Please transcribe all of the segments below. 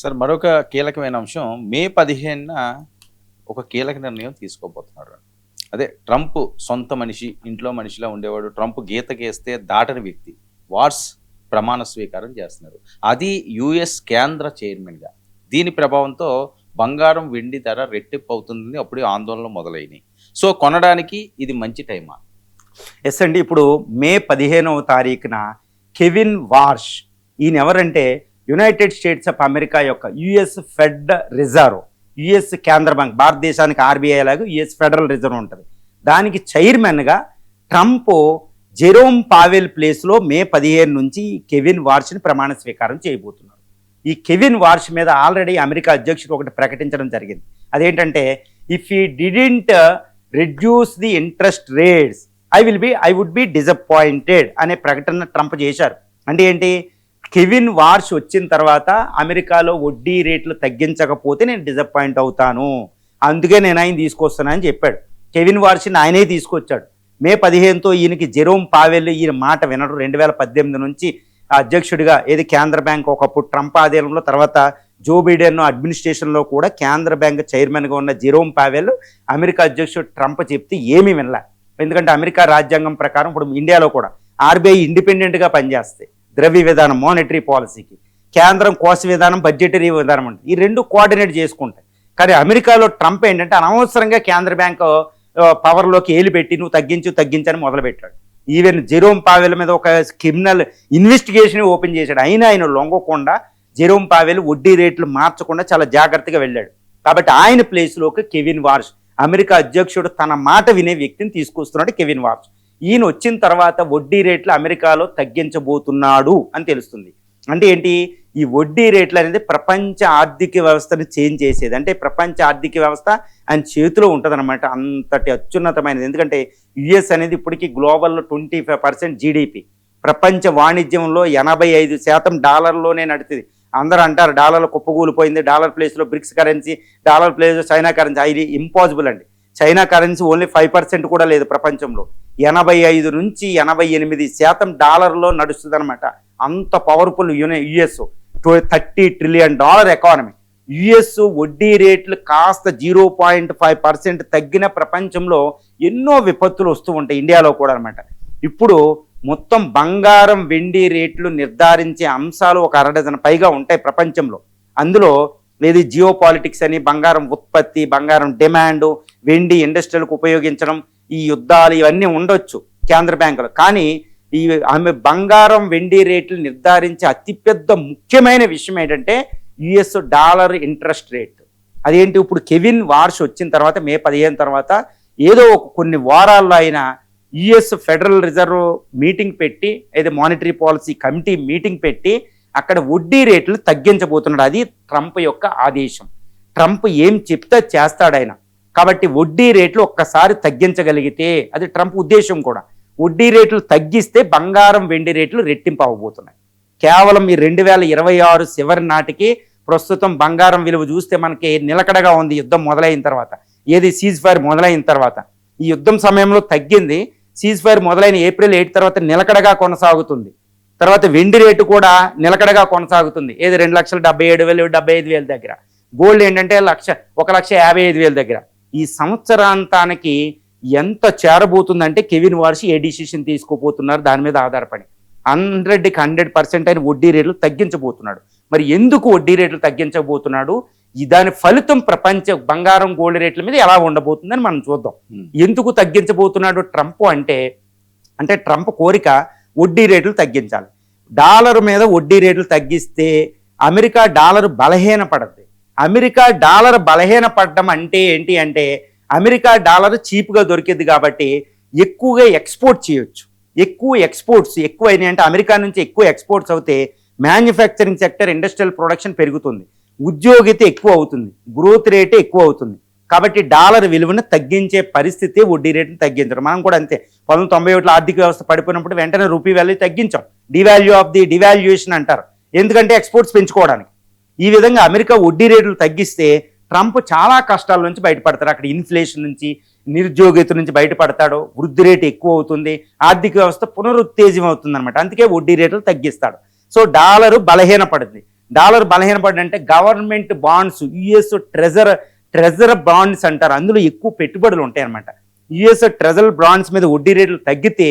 Sir మరొక కీలకమైన అంశం మే 15న ఒక కీలక నిర్ణయం తీసుకోబోతున్నారు. అదే ట్రంప్ సొంత మనిషి, ఇంట్లో మనిషిలా ఉండేవాడు. ట్రంప్ గీతకేస్తే దాటని వ్యక్తి. వాట్స్ ప్రమాణ స్వీకారం చేస్తున్నారు. అది యుఎస్ కేంద్ర చైర్మన్గా. దీని ప్రభావంతో బంగారం, వెండి ధర రెట్టింపు అవుతుందని అప్పుడే ఆందోళనలు మొదలైనవి. సో కొనడానికి ఇది మంచి టైమా? ఎస్ అండి. ఇప్పుడు మే 15వ తారీఖున కెవిన్ వార్ష్, ఈయన ఎవరంటే యునైటెడ్ స్టేట్స్ ఆఫ్ అమెరికా యొక్క యుఎస్ ఫెడ్ రిజర్వ్, యుఎస్ కేంద్ర బ్యాంక్, భారతదేశానికి ఆర్బీఐ లాగా యుఎస్ ఫెడరల్ రిజర్వ్ ఉంటుంది. దానికి చైర్మన్గా ట్రంప్ జెరోమ్ పావెల్ ప్లేస్లో మే 15 నుంచి కెవిన్ వార్ష్ని ప్రమాణ స్వీకారం చేయబోతున్నారు. ఈ కెవిన్ వార్ష్ మీద ఆల్రెడీ అమెరికా అధ్యక్షుడు ఒకటి ప్రకటించడం జరిగింది. అదేంటంటే, if he didn't reduce the interest rates I would be disappointed అనే ప్రకటన ట్రంప్ చేశారు. అంటే ఏంటి, కెవిన్ వార్ష్ వచ్చిన తర్వాత అమెరికాలో వడ్డీ రేట్లు తగ్గించకపోతే నేను డిసప్పాయింట్ అవుతాను, అందుకే నేను ఆయన తీసుకొస్తానని చెప్పాడు. కెవిన్ వార్ష్ని ఆయనే తీసుకొచ్చాడు. మే 15తో ఈయనకి జెరోమ్ పావెల్ ఈయన మాట వినడు. 2018 నుంచి అధ్యక్షుడిగా ఏది కేంద్ర బ్యాంక్, ఒకప్పుడు ట్రంప్ ఆధీనంలో, తర్వాత జో బైడెన్ అడ్మినిస్ట్రేషన్లో కూడా కేంద్ర బ్యాంక్ చైర్మన్గా ఉన్న జెరోమ్ పావెల్ అమెరికా అధ్యక్షుడు ట్రంప్ చెప్తే ఏమీ వినలే. ఎందుకంటే అమెరికా రాజ్యాంగం ప్రకారం ఇప్పుడు ఇండియాలో కూడా ఆర్బీఐ ఇండిపెండెంట్గా పనిచేస్తాయి. ద్రవ్య విధానం, మానిటరీ పాలసీకి, కేంద్రం కోశ విధానం, బడ్జెటరీ విధానం ఉంటుంది. ఈ రెండు కోఆర్డినేట్ చేసుకుంటాయి. కానీ అమెరికాలో ట్రంప్ ఏంటంటే అనవసరంగా కేంద్ర బ్యాంకు పవర్లోకి ఏలు పెట్టి నువ్వు తగ్గించని మొదలుపెట్టాడు. ఈవెన్ జెరోమ్ పావెల్ మీద ఒక క్రిమినల్ ఇన్వెస్టిగేషన్ ఓపెన్ చేశాడు. అయినా ఆయన లొంగకుండా జెరోమ్ పావెల్ వడ్డీ రేట్లు మార్చకుండా చాలా జాగ్రత్తగా వెళ్ళాడు. కాబట్టి ఆయన ప్లేస్లోకి కెవిన్ వార్ష్, అమెరికా అధ్యక్షుడు తన మాట వినే వ్యక్తిని తీసుకొస్తున్నాడు కెవిన్ వార్ష్. ఈయన వచ్చిన తర్వాత వడ్డీ రేట్లు అమెరికాలో తగ్గించబోతున్నాడు అని తెలుస్తుంది. అంటే ఏంటి, ఈ వడ్డీ రేట్లు అనేది ప్రపంచ ఆర్థిక వ్యవస్థను చేంజ్ చేసేది. అంటే ప్రపంచ ఆర్థిక వ్యవస్థ ఆయన చేతిలో ఉంటుందన్నమాట. అంతటి అత్యున్నతమైనది. ఎందుకంటే యుఎస్ అనేది ఇప్పటికీ గ్లోబల్లో 25% జీడిపి, ప్రపంచ వాణిజ్యంలో 85% డాలర్లోనే నడుతుంది. అందరూ అంటారు డాలర్లో కుప్పగూలిపోయింది, డాలర్ ప్లేస్లో బ్రిక్స్ కరెన్సీ, డాలర్ ప్లేస్లో చైనా కరెన్సీ. ఇది ఇంపాసిబుల్ అండి. చైనా కరెన్సీ ఓన్లీ 5% కూడా లేదు ప్రపంచంలో. 85 నుంచి 88% డాలర్లో నడుస్తుంది అనమాట. అంత powerful US. $30 trillion economy. US వడ్డీ రేట్లు కాస్త 0.5% తగ్గిన ప్రపంచంలో ఎన్నో విపత్తులు వస్తూ ఉంటాయి, ఇండియాలో కూడా అనమాట. ఇప్పుడు మొత్తం బంగారం, వెండి రేట్లు నిర్ధారించే అంశాలు ఒక 1/2 డజన్ పైగా ఉంటాయి ప్రపంచంలో. అందులో లేదు జియో పాలిటిక్స్ అని, బంగారం ఉత్పత్తి, బంగారం డిమాండు, వెండి ఇండస్ట్రీలకు ఉపయోగించడం, ఈ యుద్ధాలు ఇవన్నీ ఉండొచ్చు కేంద్ర బ్యాంకులు. కానీ ఈ బంగారం, వెండి రేట్లు నిర్ధారించే అతిపెద్ద ముఖ్యమైన విషయం ఏంటంటే యుఎస్ డాలర్ ఇంట్రెస్ట్ రేట్. అదేంటి, ఇప్పుడు కెవిన్ వార్ష్ వచ్చిన తర్వాత మే 15 తర్వాత ఏదో కొన్ని వారాల్లో ఆయన యుఎస్ ఫెడరల్ రిజర్వ్ మీటింగ్ పెట్టి, ఏదో మానిటరీ పాలసీ కమిటీ మీటింగ్ పెట్టి అక్కడ వడ్డీ రేట్లు తగ్గించబోతున్నాడు. అది ట్రంప్ యొక్క ఆదేశం. ట్రంప్ ఏం చెప్తే చేస్తాడు ఆయన. కాబట్టి వడ్డీ రేట్లు ఒక్కసారి తగ్గించగలిగితే, అది ట్రంప్ ఉద్దేశం కూడా, వడ్డీ రేట్లు తగ్గిస్తే బంగారం, వెండి రేట్లు రెట్టింపు అవ్వబోతున్నాయి. కేవలం ఈ 2026 చివరి నాటికి ప్రస్తుతం బంగారం విలువ చూస్తే మనకి నిలకడగా ఉంది. యుద్ధం మొదలైన తర్వాత, ఏది సీజ్ ఫైర్ మొదలైన తర్వాత, ఈ యుద్ధం సమయంలో తగ్గింది. సీజ్ ఫైర్ మొదలైన April 8 తర్వాత నిలకడగా కొనసాగుతుంది. తర్వాత వెండి రేటు కూడా నిలకడగా కొనసాగుతుంది. ఏది 2,77,000, 75,000 దగ్గర. గోల్డ్ ఏంటంటే 1,55,000 దగ్గర. ఈ సంవత్సరాంతానికి ఎంత చేరబోతుందంటే కెవిన్ వార్ష్ ఏ డిసిషన్ తీసుకోబోతున్నారు దాని మీద ఆధారపడి 100కి 100% ఆయన వడ్డీ రేట్లు తగ్గించబోతున్నాడు. మరి ఎందుకు వడ్డీ రేట్లు తగ్గించబోతున్నాడు, దాని ఫలితం ప్రపంచ బంగారం, గోల్డ్ రేట్ల మీద ఎలా ఉండబోతుందని మనం చూద్దాం. ఎందుకు తగ్గించబోతున్నాడు ట్రంప్ అంటే ట్రంప్ కోరిక వడ్డీ రేట్లు తగ్గించాలి. డాలర్ మీద వడ్డీ రేట్లు తగ్గిస్తే అమెరికా డాలర్ బలహీనపడద్ది. అమెరికా డాలర్ బలహీనపడడం అంటే ఏంటి అంటే, అమెరికా డాలర్ చీప్గా దొరికింది కాబట్టి ఎక్కువగా ఎక్స్పోర్ట్ చేయొచ్చు. ఎక్కువైనాయి అంటే అమెరికా నుంచి ఎక్కువ ఎక్స్పోర్ట్స్ అవుతే మ్యానుఫ్యాక్చరింగ్ సెక్టర్, ఇండస్ట్రియల్ ప్రొడక్షన్ పెరుగుతుంది, ఉద్యోగిత ఎక్కువ అవుతుంది, గ్రోత్ రేట్ ఎక్కువ అవుతుంది. కాబట్టి డాలర్ విలువను తగ్గించే పరిస్థితి వడ్డీ రేటును తగ్గించడం. మనం కూడా అంతే. 1991లో ఆర్థిక వ్యవస్థ పడిపోయినప్పుడు వెంటనే రూపీ వాల్యూ తగ్గించాం. డివాల్యుయేషన్ అంటారు. ఎందుకంటే ఎక్స్పోర్ట్స్ పెంచుకోవడానికి. ఈ విధంగా అమెరికా వడ్డీ రేట్లు తగ్గిస్తే ట్రంప్ చాలా కష్టాల నుంచి బయటపడతారు. అక్కడ ఇన్ఫ్లేషన్ నుంచి, నిరుద్యోగిత నుంచి బయటపడతాడు, వృద్ధి రేటు ఎక్కువ అవుతుంది, ఆర్థిక వ్యవస్థ పునరుత్తేజం అవుతుంది అనమాట. అందుకే వడ్డీ రేట్లు తగ్గిస్తాడు. సో డాలరు బలహీనపడుతుంది. డాలర్ బలహీనపడంటే government bonds, US treasury bonds అంటారు, అందులో ఎక్కువ పెట్టుబడులు ఉంటాయి అన్నమాట. యుఎస్ ట్రెజర్ బాండ్స్ మీద వడ్డీ రేట్లు తగ్గితే,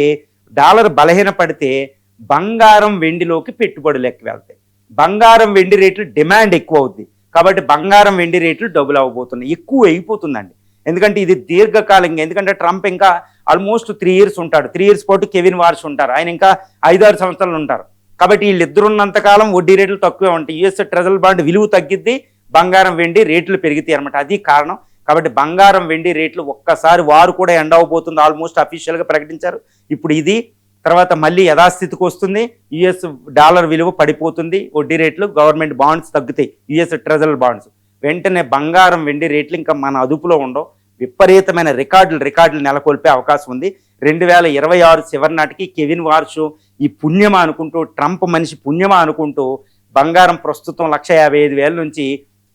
డాలర్ బలహీనపడితే బంగారం వెండిలోకి పెట్టుబడులు ఎక్కువ వెళ్తాయి. బంగారం వెండి రేట్లు డిమాండ్ ఎక్కువ అవుద్ది, కాబట్టి బంగారం వెండి రేట్లు డబుల్ అవ్వబోతున్నాయి, ఎక్కువ అయిపోతుందండి. ఎందుకంటే ఇది దీర్ఘకాలంగా, ఎందుకంటే ట్రంప్ ఇంకా ఆల్మోస్ట్ 3 years ఉంటాడు, 3 years పాటు కెవిన్ వార్ష్ ఉంటారు, ఆయన ఇంకా 5-6 సంవత్సరాలు ఉంటారు. కాబట్టి వీళ్ళిద్దరు ఉన్నంతకాలం వడ్డీ రేట్లు తక్కువే ఉంటాయి, యుఎస్ ట్రెజర్ బాండ్ విలువ తగ్గిద్ది, బంగారం వెండి రేట్లు పెరుగుతాయి అనమాట, అది కారణం. కాబట్టి బంగారం వెండి రేట్లు ఒక్కసారి వారు కూడా ఎండ్ అవ్వబోతుంది, ఆల్మోస్ట్ అఫీషియల్గా ప్రకటించారు. ఇప్పుడు ఇది తర్వాత మళ్ళీ యథాస్థితికి వస్తుంది, యుఎస్ డాలర్ విలువ పడిపోతుంది, వడ్డీ రేట్లు, గవర్నమెంట్ బాండ్స్ తగ్గుతాయి, యుఎస్ ట్రెజర్ బాండ్స్. వెంటనే బంగారం వెండి రేట్లు ఇంకా మన అదుపులో ఉండవు, విపరీతమైన రికార్డులు నెలకొల్పే అవకాశం ఉంది. 2026 చివరి నాటికి కెవిన్ వార్ష్ ఈ పుణ్యమా అనుకుంటూ, ట్రంప్ మనిషి పుణ్యమా అనుకుంటూ బంగారం ప్రస్తుతం 155,000 నుంచి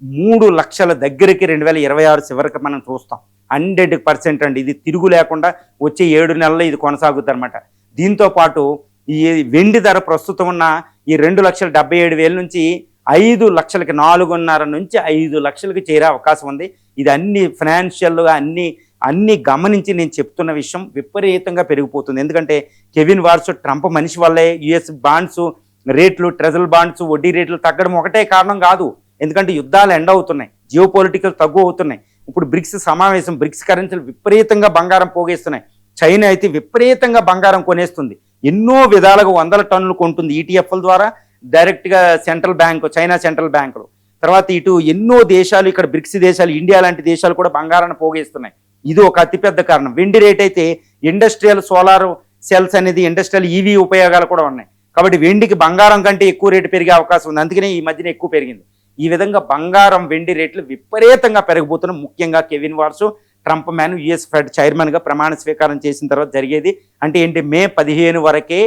3 లక్షల దగ్గరికి 2026 చివరికి మనం చూస్తాం. 100% అండి, ఇది తిరుగు లేకుండా వచ్చే 7 నెలల్లో ఇది కొనసాగుతుంది అనమాట. దీంతో పాటు ఈ వెండి ధర ప్రస్తుతం ఉన్న ఈ 2,77,000 నుంచి 5 లక్షలకి, 4.5 నుంచి 5 లక్షలకి చేరే అవకాశం ఉంది. ఇది అన్ని ఫైనాన్షియల్గా అన్ని గమనించి నేను చెప్తున్న విషయం, విపరీతంగా పెరిగిపోతుంది. ఎందుకంటే కెవిన్ వార్ష్ ట్రంప్ మనిషి వల్లే యుఎస్ బాండ్స్ రేట్లు, ట్రెజర్ బాండ్స్ వడ్డీ రేట్లు తగ్గడం ఒకటే కారణం కాదు. ఎందుకంటే యుద్ధాలు ఎండ్ అవుతున్నాయి, జియో పొలిటికల్ తగ్గు అవుతున్నాయి. ఇప్పుడు బ్రిక్స్ సమావేశం, బ్రిక్స్ కరెన్సీలు విపరీతంగా బంగారం పోగేస్తున్నాయి. చైనా అయితే విపరీతంగా బంగారం కొనేస్తుంది, ఎన్నో విధాలుగా 100 టన్నులు కొంటుంది ఈటీఎఫ్ల ద్వారా, డైరెక్ట్గా సెంట్రల్ బ్యాంకు, చైనా సెంట్రల్ బ్యాంకులు. తర్వాత ఇటు ఎన్నో దేశాలు, ఇక్కడ బ్రిక్స్ దేశాలు, ఇండియా లాంటి దేశాలు కూడా బంగారాన్ని పోగేస్తున్నాయి. ఇది ఒక అతిపెద్ద కారణం. వెండి రేట్ అయితే ఇండస్ట్రియల్ సోలార్ సెల్స్ అనేది, ఇండస్ట్రియల్ ఈవీ ఉపయోగాలు కూడా ఉన్నాయి. కాబట్టి వెండికి బంగారం కంటే ఎక్కువ రేటు పెరిగే అవకాశం ఉంది, అందుకనే ఈ మధ్యన ఎక్కువ పెరిగింది. ఈ విధంగా బంగారం వెండి రేట్లు విపరీతంగా పెరిగిపోతున్నాయి. ముఖ్యంగా Kevin వార్ష్ Trump man US fed చైర్మన్గా ప్రమాణ స్వీకారం చేసిన తర్వాత జరిగేది అంటే ఏంటి, మే 15 వరకే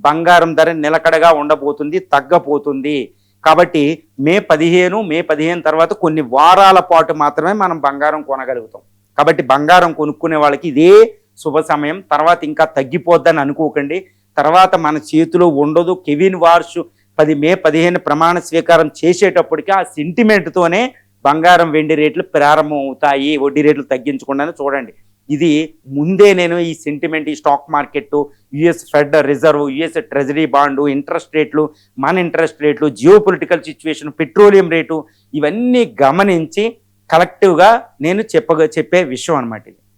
బంగారం ధర నిలకడగా ఉండబోతుంది, తగ్గబోతుంది. కాబట్టి మే 15 తర్వాత కొన్ని వారాల పాటు మాత్రమే మనం బంగారం కొనగలుగుతాం. కాబట్టి బంగారం కొనుక్కునే వాళ్ళకి ఇదే శుభ సమయం, తర్వాత ఇంకా తగ్గిపోద్దని అనుకోకండి, తర్వాత మన చేతిలో ఉండదు. కెవిన్ వార్ష్ మే 15 ప్రమాణ స్వీకారం చేసేటప్పటికి ఆ సెంటిమెంట్తోనే బంగారం వెండి రేట్లు ప్రారంభం అవుతాయి, వడ్డీ రేట్లు తగ్గించకుండానే చూడండి. ఇది ముందే నేను ఈ సెంటిమెంట్, ఈ stock market, US fed reserve, US treasury bond, interest రేట్లు, మన ఇంట్రెస్ట్ రేట్లు, geo political situation, petroleum rate, ఇవన్నీ గమనించి కలెక్టివ్గా నేను చెప్పే విషయం అనమాట ఇది.